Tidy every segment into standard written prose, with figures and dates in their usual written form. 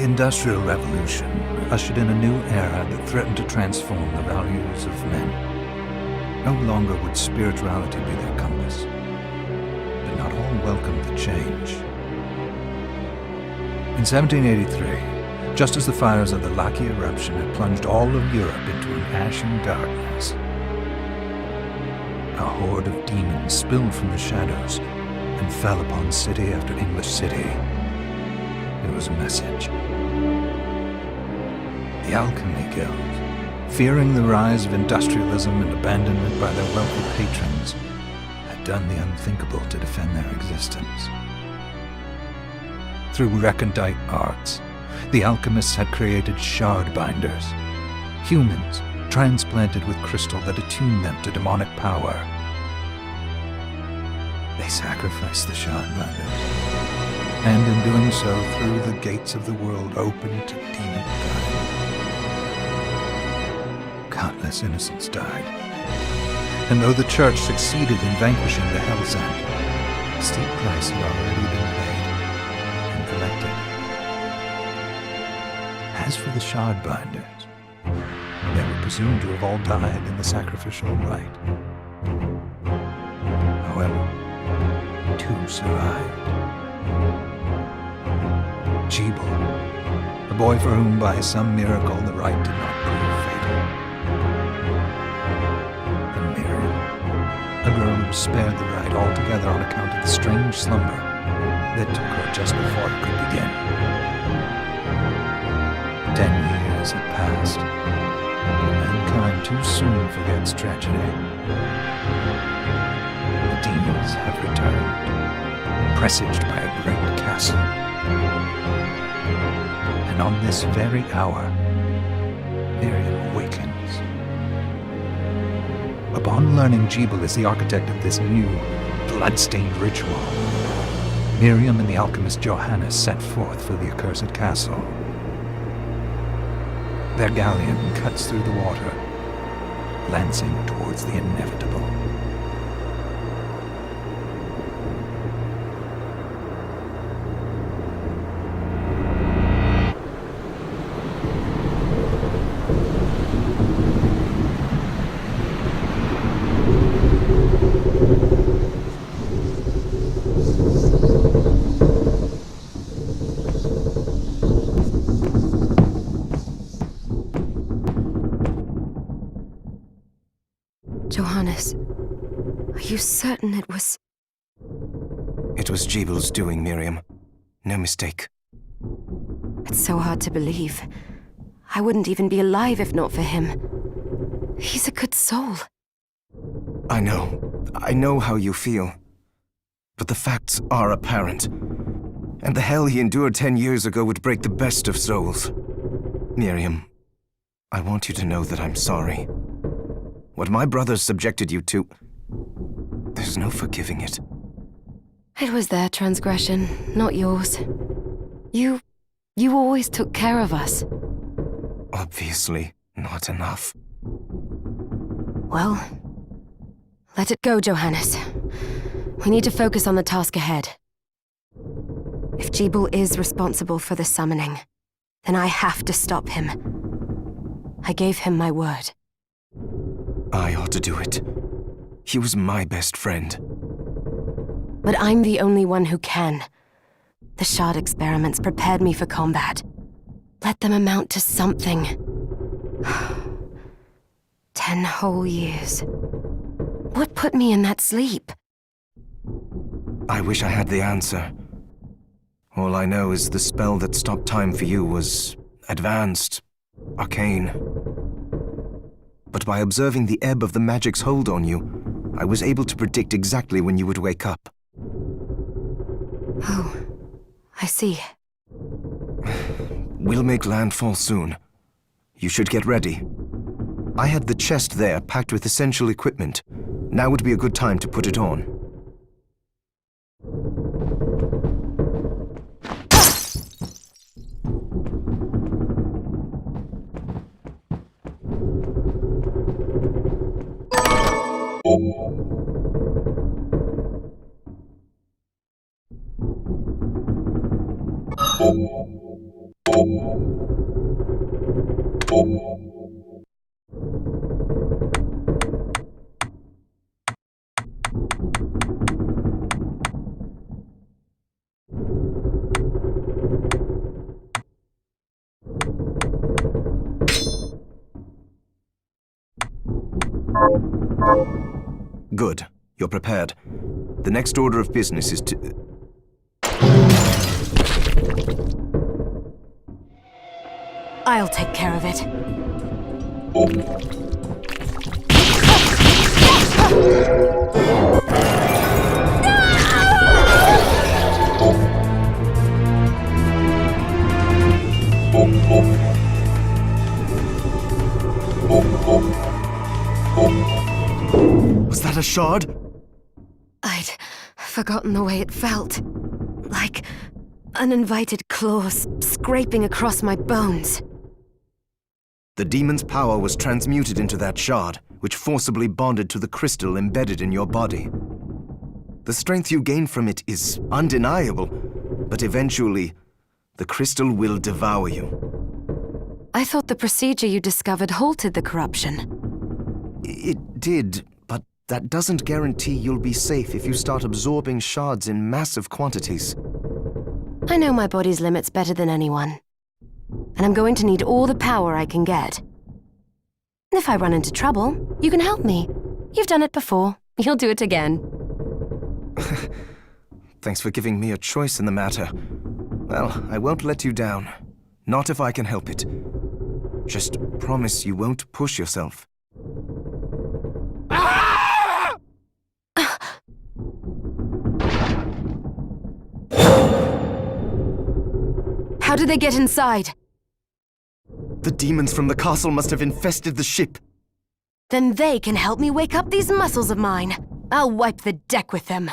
The Industrial Revolution ushered in a new era that threatened to transform the values of men. No longer would spirituality be their compass, but not all welcomed the change. In 1783, just as the fires of the Laki eruption had plunged all of Europe into an ashen darkness, a horde of demons spilled from the shadows and fell upon city after English city. It was a message. The Alchemy Guild, fearing the rise of industrialism and abandonment by their wealthy patrons, had done the unthinkable to defend their existence. Through recondite arts, the alchemists had created shard binders, humans transplanted with crystal that attuned them to demonic power. They sacrificed the shard binders, and in doing so threw the gates of the world open to demonkind. Countless innocents died, and though the Church succeeded in vanquishing the Hell's End, a steep price had already been paid and collected. As for the shard binders, they were presumed to have all died in the sacrificial rite. However, two survived. Jebel, a boy for whom by some miracle the rite did not prove fatal. And Miriam, a girl who was spared the rite altogether on account of the strange slumber that took her just before it could begin. 10 years had passed, and mankind too soon forgets tragedy. The demons have returned, presaged by a great castle. And on this very hour, Miriam awakens. Upon learning Jebel is the architect of this new, bloodstained ritual, Miriam and the alchemist Johannes set forth for the accursed castle. Their galleon cuts through the water, lancing towards the inevitable. Johannes, are you certain it was... It was Jebel's doing, Miriam. No mistake. It's so hard to believe. I wouldn't even be alive if not for him. He's a good soul. I know how you feel. But the facts are apparent. And the hell he endured 10 years ago would break the best of souls. Miriam, I want you to know that I'm sorry. What my brothers subjected you to, there's no forgiving it. It was their transgression, not yours. You always took care of us. Obviously, not enough. Well, let it go, Johannes. We need to focus on the task ahead. If Jebel is responsible for the summoning, then I have to stop him. I gave him my word. I ought to do it. He was my best friend. But I'm the only one who can. The shard experiments prepared me for combat. Let them amount to something. 10 whole years. What put me in that sleep? I wish I had the answer. All I know is the spell that stopped time for you was advanced, arcane. But by observing the ebb of the magic's hold on you, I was able to predict exactly when you would wake up. Oh, I see. We'll make landfall soon. You should get ready. I had the chest there packed with essential equipment. Now would be a good time to put it on. Good. You're prepared. The next order of business is to... I'll take care of it. Was that a shard? I'd forgotten the way it felt. Like uninvited claws scraping across my bones. The demon's power was transmuted into that shard, which forcibly bonded to the crystal embedded in your body. The strength you gain from it is undeniable, but eventually, the crystal will devour you. I thought the procedure you discovered halted the corruption. It did, but that doesn't guarantee you'll be safe if you start absorbing shards in massive quantities. I know my body's limits better than anyone. And I'm going to need all the power I can get. If I run into trouble, you can help me. You've done it before. You'll do it again. Thanks for giving me a choice in the matter. Well, I won't let you down. Not if I can help it. Just promise you won't push yourself. How did they get inside? The demons from the castle must have infested the ship. Then they can help me wake up these muscles of mine. I'll wipe the deck with them.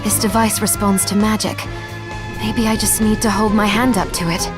This device responds to magic. Maybe I just need to hold my hand up to it.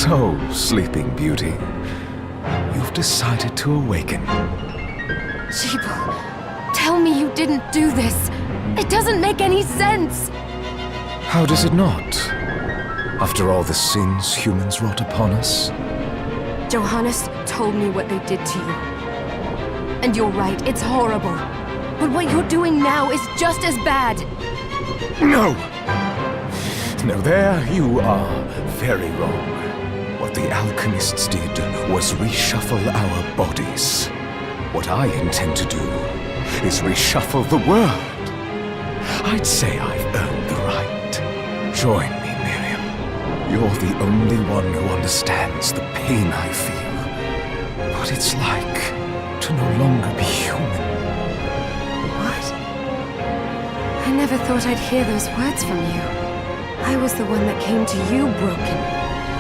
So, Sleeping Beauty, you've decided to awaken. Jibal, tell me you didn't do this. It doesn't make any sense. How does it not? After all the sins humans wrought upon us? Johannes told me what they did to you. And you're right, it's horrible. But what you're doing now is just as bad. No! No, there you are very wrong. What the alchemists did was reshuffle our bodies. What I intend to do is reshuffle the world. I'd say I've earned the right. Join me, Miriam. You're the only one who understands the pain I feel. What it's like to no longer be human. What? I never thought I'd hear those words from you. I was the one that came to you broken,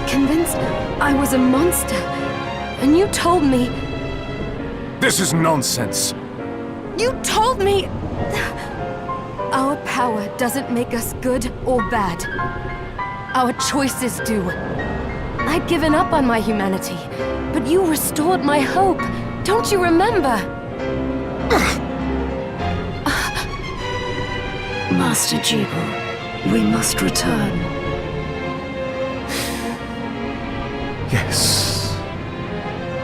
convinced I was a monster. And you told me... This is nonsense. You told me... Our power doesn't make us good or bad. Our choices do. I'd given up on my humanity, but you restored my hope. Don't you remember? Master Jibal, we must return. Yes.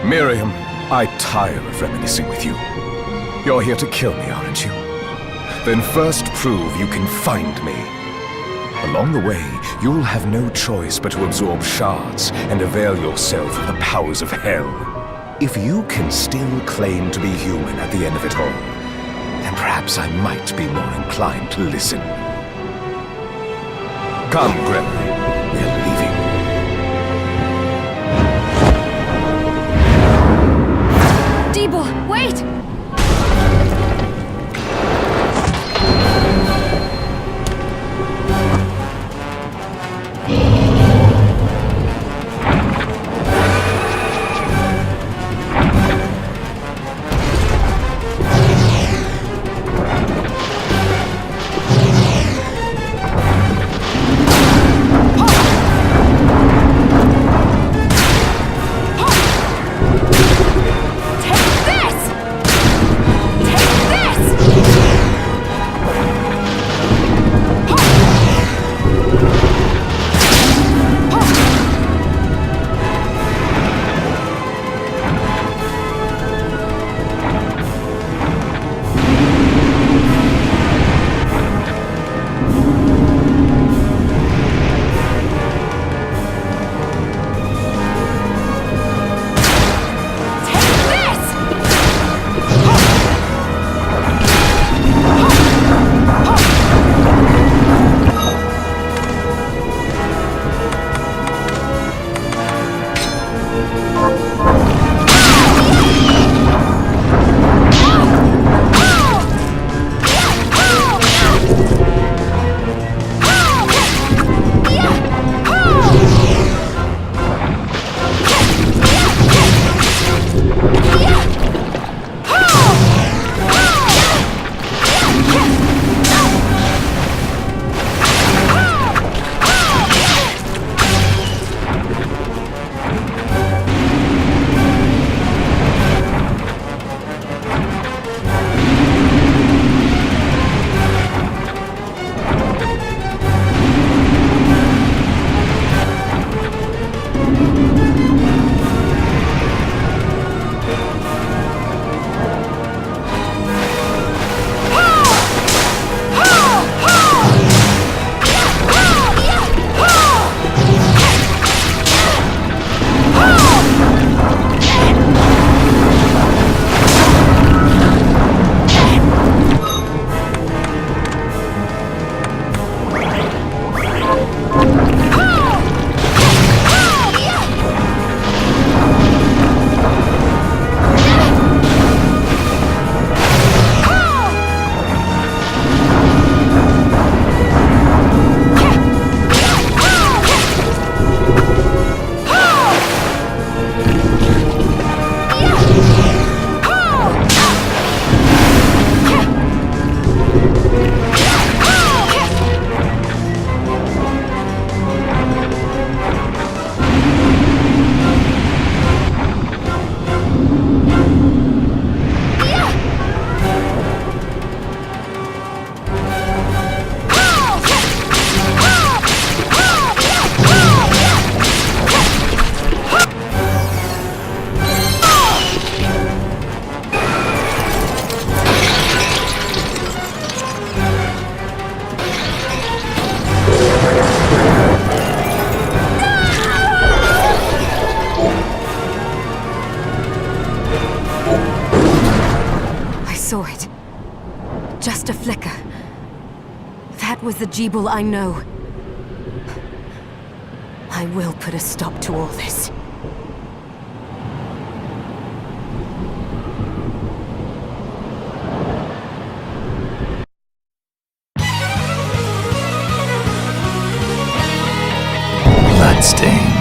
Miriam, I tire of reminiscing with you. You're here to kill me, aren't you? Then first prove you can find me. Along the way, you'll have no choice but to absorb shards and avail yourself of the powers of hell. If you can still claim to be human at the end of it all, then perhaps I might be more inclined to listen. Come, Gregory. We're leaving. Jibal, wait! Ah! saw it. Just a flicker. That was the Jeeble I know. I will put a stop to all this. Bloodstained.